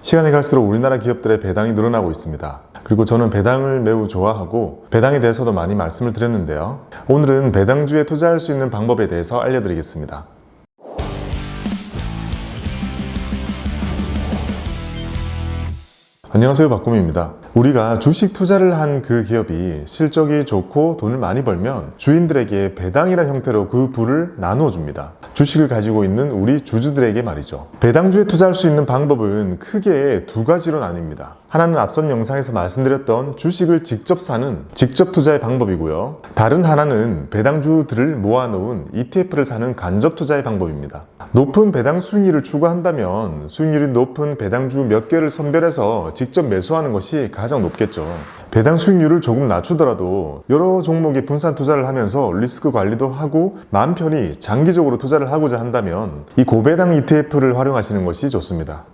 시간이 갈수록 우리나라 기업들의 배당이 늘어나고 있습니다. 그리고 저는 배당을 매우 좋아하고 배당에 대해서도 많이 말씀을 드렸는데요. 오늘은 배당주에 투자할 수 있는 방법에 대해서 알려드리겠습니다. 안녕하세요, 박구미입니다. 우리가 주식 투자를 한 그 기업이 실적이 좋고 돈을 많이 벌면 주인들에게 배당이라는 형태로 그 부를 나누어 줍니다. 주식을 가지고 있는 우리 주주들에게 말이죠. 배당주에 투자할 수 있는 방법은 크게 두 가지로 나뉩니다. 하나는 앞선 영상에서 말씀드렸던 주식을 직접 사는 직접 투자의 방법이고요. 다른 하나는 배당주들을 모아놓은 ETF를 사는 간접 투자의 방법입니다. 높은 배당 수익률을 추구한다면 수익률이 높은 배당주 몇 개를 선별해서 직접 매수하는 것이 가장 높겠죠. 배당 수익률을 조금 낮추더라도 여러 종목에 분산 투자를 하면서 리스크 관리도 하고 마음 편히 장기적으로 투자를 하고자 한다면 이 고배당 ETF를 활용하시는 것이 좋습니다.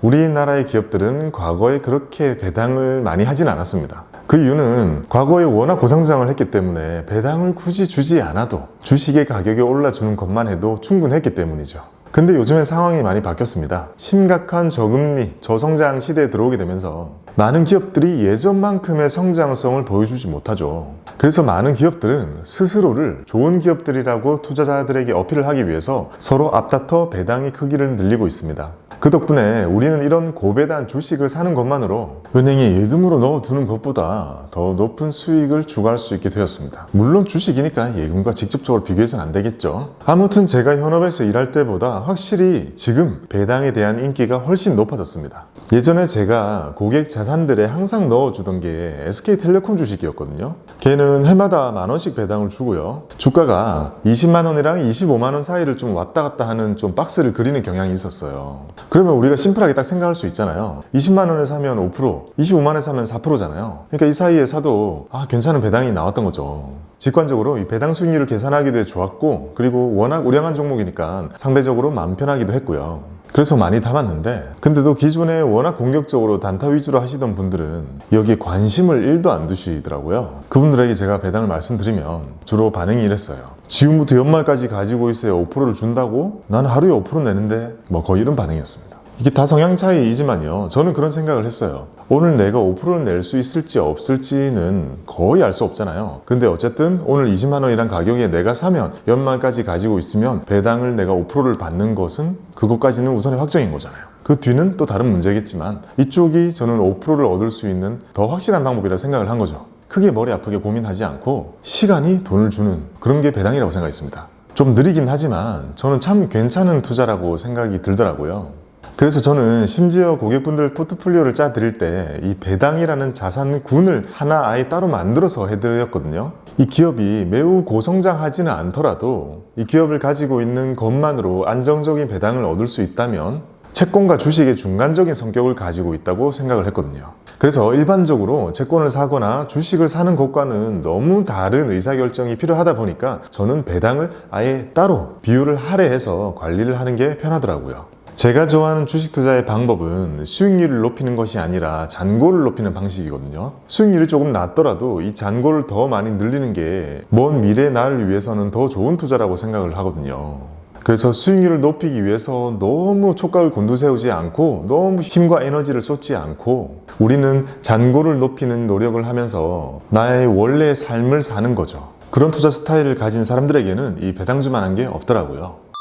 우리나라의 기업들은 과거에 그렇게 배당을 많이 하진 않았습니다. 그 이유는 과거에 워낙 고상장을 했기 때문에 배당을 굳이 주지 않아도 주식의 가격이 올라주는 것만 해도 충분했기 때문이죠. 근데 요즘엔 상황이 많이 바뀌었습니다. 심각한 저금리, 저성장 시대에 들어오게 되면서 많은 기업들이 예전만큼의 성장성을 보여주지 못하죠. 그래서 많은 기업들은 스스로를 좋은 기업들이라고 투자자들에게 어필을 하기 위해서 서로 앞다퉈 배당의 크기를 늘리고 있습니다. 그 덕분에 우리는 이런 고배당 주식을 사는 것만으로 은행에 예금으로 넣어두는 것보다 더 높은 수익을 추구할 수 있게 되었습니다. 물론 주식이니까 예금과 직접적으로 비교해서는 안 되겠죠. 아무튼 제가 현업에서 일할 때보다 확실히 지금 배당에 대한 인기가 훨씬 높아졌습니다. 예전에 제가 고객 자산들에 항상 넣어주던 게 SK텔레콤 주식이었거든요. 걔는 해마다 만원씩 배당을 주고요. 주가가 20만원이랑 25만원 사이를 좀 왔다 갔다 하는 좀 박스를 그리는 경향이 있었어요. 그러면 우리가 심플하게 딱 생각할 수 있잖아요. 20만원에 사면 5%, 25만원에 사면 4%잖아요. 그러니까 이 사이에 사도 괜찮은 배당이 나왔던 거죠. 직관적으로 이 배당 수익률을 계산하기도 좋았고, 그리고 워낙 우량한 종목이니까 상대적으로 마음 편하기도 했고요. 그래서 많이 담았는데, 근데도 기존에 워낙 공격적으로 단타 위주로 하시던 분들은 여기에 관심을 1도 안 두시더라고요. 그분들에게 제가 배당을 말씀드리면 주로 반응이 이랬어요. 지금부터 연말까지 가지고 있어야 5%를 준다고? 나는 하루에 5% 내는데, 거의 이런 반응이었습니다. 이게 다 성향 차이이지만요, 저는 그런 생각을 했어요. 오늘 내가 5%를 낼 수 있을지 없을지는 거의 알 수 없잖아요. 근데 어쨌든 오늘 20만원이란 가격에 내가 사면 연말까지 가지고 있으면 배당을 내가 5%를 받는 것은 그것까지는 우선의 확정인 거잖아요. 그 뒤는 또 다른 문제겠지만 이쪽이 저는 5%를 얻을 수 있는 더 확실한 방법이라 생각을 한 거죠. 크게 머리 아프게 고민하지 않고 시간이 돈을 주는 그런 게 배당이라고 생각했습니다. 좀 느리긴 하지만 저는 참 괜찮은 투자라고 생각이 들더라고요. 그래서 저는 심지어 고객분들 포트폴리오를 짜 드릴 때 이 배당이라는 자산군을 하나 아예 따로 만들어서 해드렸거든요. 이 기업이 매우 고성장하지는 않더라도 이 기업을 가지고 있는 것만으로 안정적인 배당을 얻을 수 있다면 채권과 주식의 중간적인 성격을 가지고 있다고 생각을 했거든요. 그래서 일반적으로 채권을 사거나 주식을 사는 것과는 너무 다른 의사결정이 필요하다 보니까 저는 배당을 아예 따로 비율을 할애해서 관리를 하는 게 편하더라고요. 제가 좋아하는 주식 투자의 방법은 수익률을 높이는 것이 아니라 잔고를 높이는 방식이거든요. 수익률이 조금 낮더라도 이 잔고를 더 많이 늘리는 게 먼 미래의 나를 위해서는 더 좋은 투자라고 생각을 하거든요. 그래서 수익률을 높이기 위해서 너무 촉각을 곤두세우지 않고 너무 힘과 에너지를 쏟지 않고 우리는 잔고를 높이는 노력을 하면서 나의 원래의 삶을 사는 거죠. 그런 투자 스타일을 가진 사람들에게는 이 배당주만한 게 없더라고요.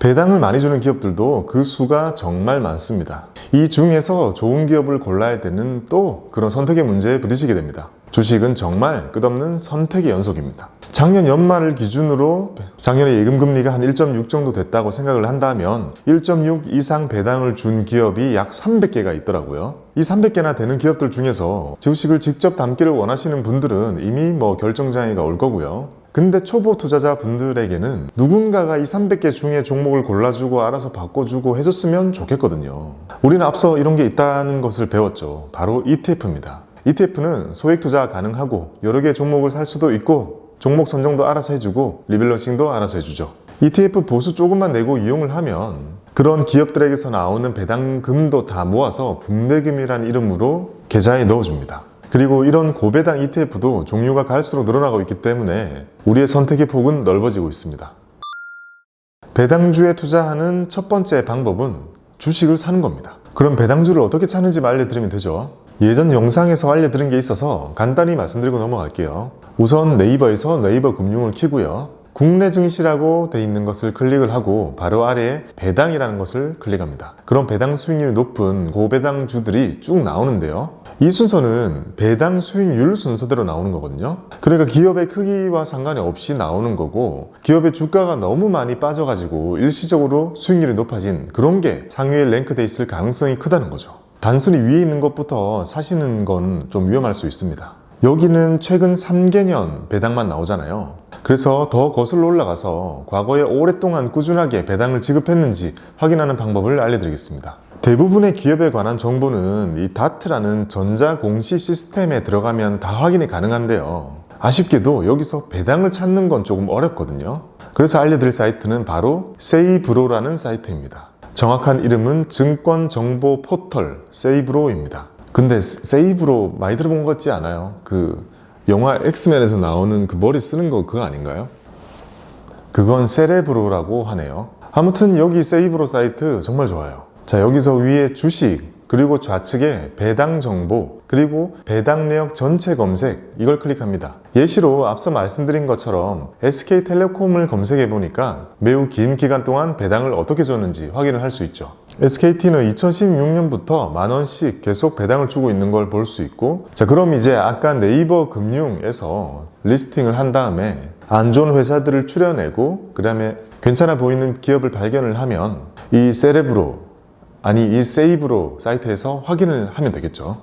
배당을 많이 주는 기업들도 그 수가 정말 많습니다. 이 중에서 좋은 기업을 골라야 되는 또 그런 선택의 문제에 부딪히게 됩니다. 주식은 정말 끝없는 선택의 연속입니다. 작년 연말을 기준으로 작년에 예금금리가 한 1.6 정도 됐다고 생각을 한다면 1.6 이상 배당을 준 기업이 약 300개가 있더라고요. 이 300개나 되는 기업들 중에서 주식을 직접 담기를 원하시는 분들은 이미 결정장애가 올 거고요. 근데 초보 투자자 분들에게는 누군가가 이 300개 중에 종목을 골라주고 알아서 바꿔주고 해줬으면 좋겠거든요. 우리는 앞서 이런 게 있다는 것을 배웠죠. 바로 ETF입니다. ETF는 소액 투자 가능하고 여러 개의 종목을 살 수도 있고 종목 선정도 알아서 해주고 리밸런싱도 알아서 해주죠. ETF 보수 조금만 내고 이용을 하면 그런 기업들에게서 나오는 배당금도 다 모아서 분배금이라는 이름으로 계좌에 넣어줍니다. 그리고 이런 고배당 ETF도 종류가 갈수록 늘어나고 있기 때문에 우리의 선택의 폭은 넓어지고 있습니다. 배당주에 투자하는 첫 번째 방법은 주식을 사는 겁니다. 그럼 배당주를 어떻게 찾는지 알려드리면 되죠. 예전 영상에서 알려드린 게 있어서 간단히 말씀드리고 넘어갈게요. 우선 네이버에서 네이버 금융을 키고요. 국내 증시라고 돼 있는 것을 클릭을 하고 바로 아래에 배당이라는 것을 클릭합니다. 그럼 배당 수익률이 높은 고배당주들이 쭉 나오는데요. 이 순서는 배당 수익률 순서대로 나오는 거거든요. 그러니까 기업의 크기와 상관이 없이 나오는 거고, 기업의 주가가 너무 많이 빠져가지고 일시적으로 수익률이 높아진 그런 게 상위에 랭크돼 있을 가능성이 크다는 거죠. 단순히 위에 있는 것부터 사시는 건 좀 위험할 수 있습니다. 여기는 최근 3개년 배당만 나오잖아요. 그래서 더 거슬러 올라가서 과거에 오랫동안 꾸준하게 배당을 지급했는지 확인하는 방법을 알려드리겠습니다. 대부분의 기업에 관한 정보는 이 다트라는 전자공시 시스템에 들어가면 다 확인이 가능한데요. 아쉽게도 여기서 배당을 찾는 건 조금 어렵거든요. 그래서 알려드릴 사이트는 바로 세이브로라는 사이트입니다. 정확한 이름은 증권정보 포털 세이브로입니다. 근데 세이브로 많이 들어본 것 같지 않아요? 그 영화 엑스맨에서 나오는 그 머리 쓰는 거 그거 아닌가요? 그건 세레브로라고 하네요. 아무튼 여기 세이브로 사이트 정말 좋아요. 자, 여기서 위에 주식, 그리고 좌측에 배당 정보, 그리고 배당 내역 전체 검색, 이걸 클릭합니다. 예시로 앞서 말씀드린 것처럼 SK텔레콤을 검색해 보니까 매우 긴 기간 동안 배당을 어떻게 줬는지 확인을 할 수 있죠. SKT는 2016년부터 만원씩 계속 배당을 주고 있는 걸 볼 수 있고, 자, 그럼 이제 아까 네이버 금융에서 리스팅을 한 다음에 안 좋은 회사들을 추려내고 그 다음에 괜찮아 보이는 기업을 발견을 하면 이 이 세이브로 사이트에서 확인을 하면 되겠죠.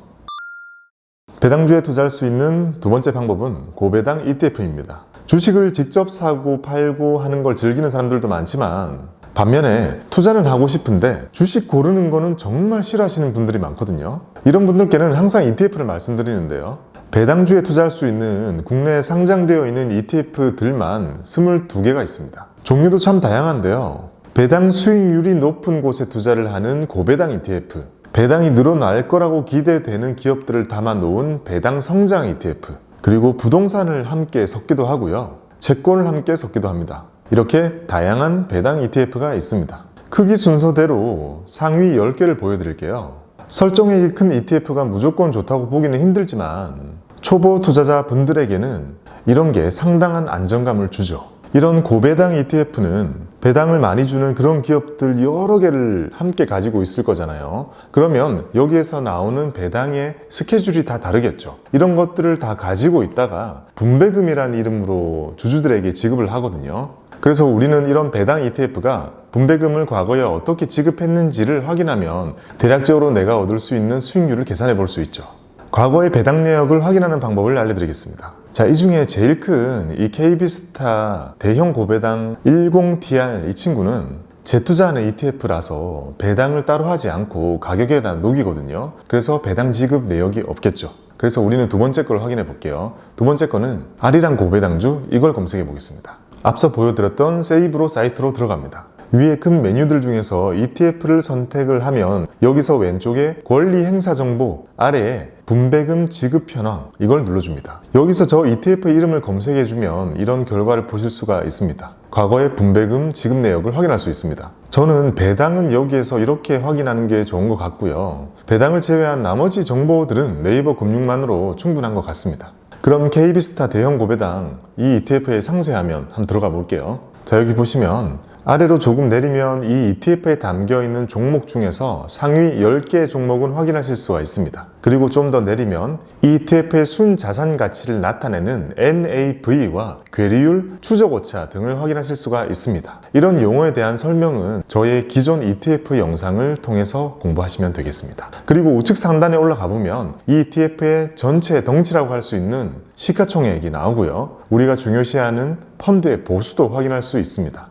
배당주에 투자할 수 있는 두 번째 방법은 고배당 ETF입니다. 주식을 직접 사고 팔고 하는 걸 즐기는 사람들도 많지만, 반면에 투자는 하고 싶은데 주식 고르는 거는 정말 싫어하시는 분들이 많거든요. 이런 분들께는 항상 ETF를 말씀드리는데요. 배당주에 투자할 수 있는 국내에 상장되어 있는 ETF들만 22개가 있습니다. 종류도 참 다양한데요. 배당 수익률이 높은 곳에 투자를 하는 고배당 ETF, 배당이 늘어날 거라고 기대되는 기업들을 담아 놓은 배당 성장 ETF, 그리고 부동산을 함께 섞기도 하고요. 채권을 함께 섞기도 합니다. 이렇게 다양한 배당 ETF가 있습니다. 크기 순서대로 상위 10개를 보여드릴게요. 설정액이 큰 ETF가 무조건 좋다고 보기는 힘들지만 초보 투자자 분들에게는 이런 게 상당한 안정감을 주죠. 이런 고배당 ETF는 배당을 많이 주는 그런 기업들 여러 개를 함께 가지고 있을 거잖아요. 그러면 여기에서 나오는 배당의 스케줄이 다 다르겠죠. 이런 것들을 다 가지고 있다가 분배금이라는 이름으로 주주들에게 지급을 하거든요. 그래서 우리는 이런 배당 ETF가 분배금을 과거에 어떻게 지급했는지를 확인하면 대략적으로 내가 얻을 수 있는 수익률을 계산해 볼 수 있죠. 과거의 배당 내역을 확인하는 방법을 알려드리겠습니다. 자, 이 중에 제일 큰 이 KB스타 대형 고배당 10TR 이 친구는 재투자하는 ETF라서 배당을 따로 하지 않고 가격에다 녹이거든요. 그래서 배당 지급 내역이 없겠죠. 그래서 우리는 두 번째 걸 확인해 볼게요. 두 번째 거는 아리랑 고배당주, 이걸 검색해 보겠습니다. 앞서 보여드렸던 세이브로 사이트로 들어갑니다. 위에 큰 메뉴들 중에서 ETF를 선택을 하면 여기서 왼쪽에 권리 행사 정보, 아래에 분배금 지급 현황, 이걸 눌러줍니다. 여기서 저 ETF 이름을 검색해주면 이런 결과를 보실 수가 있습니다. 과거의 분배금 지급 내역을 확인할 수 있습니다. 저는 배당은 여기에서 이렇게 확인하는 게 좋은 것 같고요. 배당을 제외한 나머지 정보들은 네이버 금융만으로 충분한 것 같습니다. 그럼 KB스타 대형 고배당 이 ETF의 상세화면 한번 들어가 볼게요. 자, 여기 보시면 아래로 조금 내리면 이 ETF에 담겨있는 종목 중에서 상위 10개의 종목은 확인하실 수가 있습니다. 그리고 좀 더 내리면 이 ETF의 순자산 가치를 나타내는 NAV와 괴리율, 추적오차 등을 확인하실 수가 있습니다. 이런 용어에 대한 설명은 저의 기존 ETF 영상을 통해서 공부하시면 되겠습니다. 그리고 우측 상단에 올라가 보면 이 ETF의 전체 덩치라고 할 수 있는 시가총액이 나오고요. 우리가 중요시하는 펀드의 보수도 확인할 수 있습니다.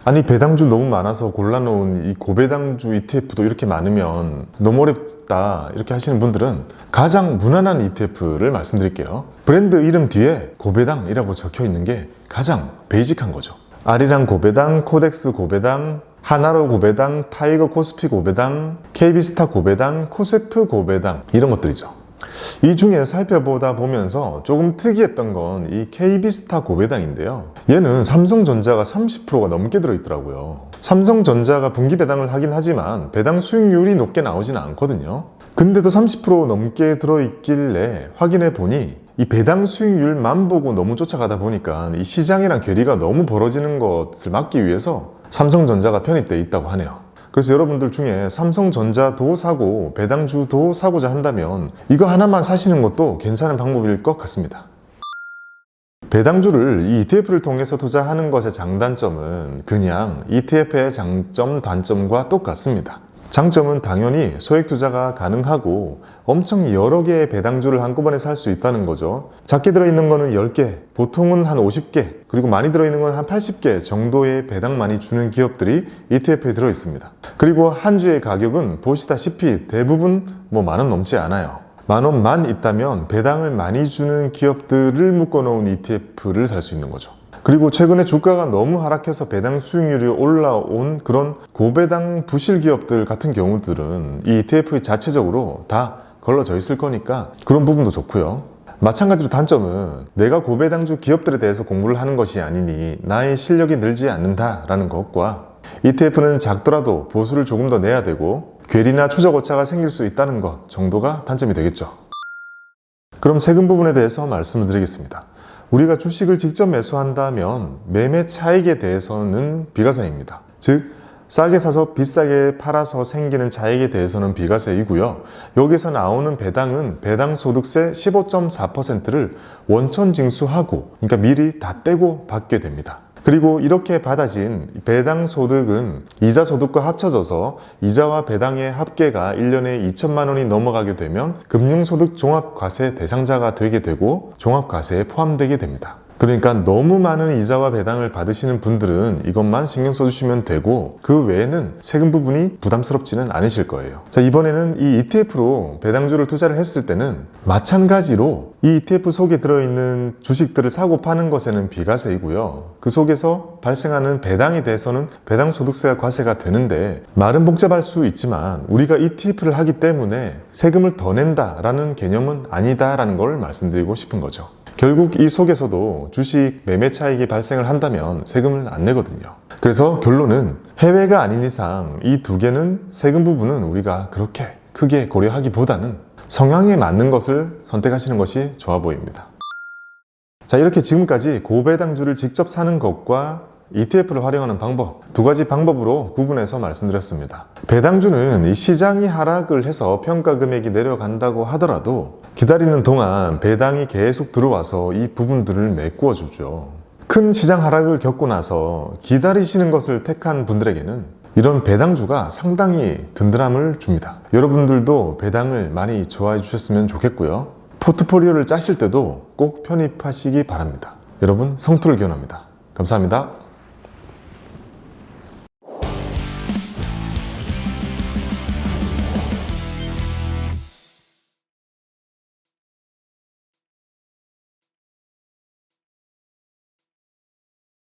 아니, 배당주 너무 많아서 골라놓은 이 고배당주 ETF도 이렇게 많으면 너무 어렵다 이렇게 하시는 분들은 가장 무난한 ETF를 말씀드릴게요. 브랜드 이름 뒤에 고배당이라고 적혀 있는 게 가장 베이직한 거죠. 아리랑 고배당, 코덱스 고배당, 하나로 고배당, 타이거 코스피 고배당, KB스타 고배당, 코세프 고배당, 이런 것들이죠. 이 중에 살펴보다 보면서 조금 특이했던 건 이 KB스타 고배당인데요. 얘는 삼성전자가 30%가 넘게 들어있더라고요. 삼성전자가 분기 배당을 하긴 하지만 배당 수익률이 높게 나오지는 않거든요. 근데도 30% 넘게 들어있길래 확인해 보니 이 배당 수익률만 보고 너무 쫓아가다 보니까 이 시장이랑 괴리가 너무 벌어지는 것을 막기 위해서 삼성전자가 편입되어 있다고 하네요. 그래서 여러분들 중에 삼성전자도 사고 배당주도 사고자 한다면 이거 하나만 사시는 것도 괜찮은 방법일 것 같습니다. 배당주를 이 ETF를 통해서 투자하는 것의 장단점은 그냥 ETF의 장점, 단점과 똑같습니다. 장점은 당연히 소액 투자가 가능하고 엄청 여러 개의 배당주를 한꺼번에 살 수 있다는 거죠. 작게 들어있는 거는 10개, 보통은 한 50개, 그리고 많이 들어있는 건 한 80개 정도의 배당 많이 주는 기업들이 ETF에 들어있습니다. 그리고 한 주의 가격은 보시다시피 대부분 뭐 10,000원 넘지 않아요. 10,000원만 있다면 배당을 많이 주는 기업들을 묶어놓은 ETF를 살 수 있는 거죠. 그리고 최근에 주가가 너무 하락해서 배당 수익률이 올라온 그런 고배당 부실 기업들 같은 경우들은 이 ETF 자체적으로 다 걸러져 있을 거니까 그런 부분도 좋고요. 마찬가지로 단점은 내가 고배당주 기업들에 대해서 공부를 하는 것이 아니니 나의 실력이 늘지 않는다라는 것과 ETF는 작더라도 보수를 조금 더 내야 되고 괴리나 추적 오차가 생길 수 있다는 것 정도가 단점이 되겠죠. 그럼 세금 부분에 대해서 말씀을 드리겠습니다. 우리가 주식을 직접 매수한다면 매매 차익에 대해서는 비과세입니다. 즉 싸게 사서 비싸게 팔아서 생기는 차익에 대해서는 비과세이고요. 여기서 나오는 배당은 배당소득세 15.4%를 원천 징수하고, 그러니까 미리 다 떼고 받게 됩니다. 그리고 이렇게 받아진 배당소득은 이자소득과 합쳐져서 이자와 배당의 합계가 1년에 2천만 원이 넘어가게 되면 금융소득 종합과세 대상자가 되게 되고 종합과세에 포함되게 됩니다. 그러니까 너무 많은 이자와 배당을 받으시는 분들은 이것만 신경 써주시면 되고 그 외에는 세금 부분이 부담스럽지는 않으실 거예요. 자, 이번에는 이 ETF로 배당주를 투자를 했을 때는 마찬가지로 이 ETF 속에 들어있는 주식들을 사고 파는 것에는 비과세이고요. 그 속에서 발생하는 배당에 대해서는 배당소득세가 과세가 되는데 말은 복잡할 수 있지만 우리가 ETF를 하기 때문에 세금을 더 낸다라는 개념은 아니다라는 걸 말씀드리고 싶은 거죠. 결국 이 속에서도 주식 매매 차익이 발생을 한다면 세금을 안 내거든요. 그래서 결론은 해외가 아닌 이상 이 두 개는 세금 부분은 우리가 그렇게 크게 고려하기보다는 성향에 맞는 것을 선택하시는 것이 좋아 보입니다. 자, 이렇게 지금까지 고배당주를 직접 사는 것과 ETF를 활용하는 방법, 두 가지 방법으로 구분해서 말씀드렸습니다. 배당주는 이 시장이 하락을 해서 평가 금액이 내려간다고 하더라도 기다리는 동안 배당이 계속 들어와서 이 부분들을 메꾸어 주죠. 큰 시장 하락을 겪고 나서 기다리시는 것을 택한 분들에게는 이런 배당주가 상당히 든든함을 줍니다. 여러분들도 배당을 많이 좋아해 주셨으면 좋겠고요. 포트폴리오를 짜실 때도 꼭 편입하시기 바랍니다. 여러분, 성투를 기원합니다. 감사합니다.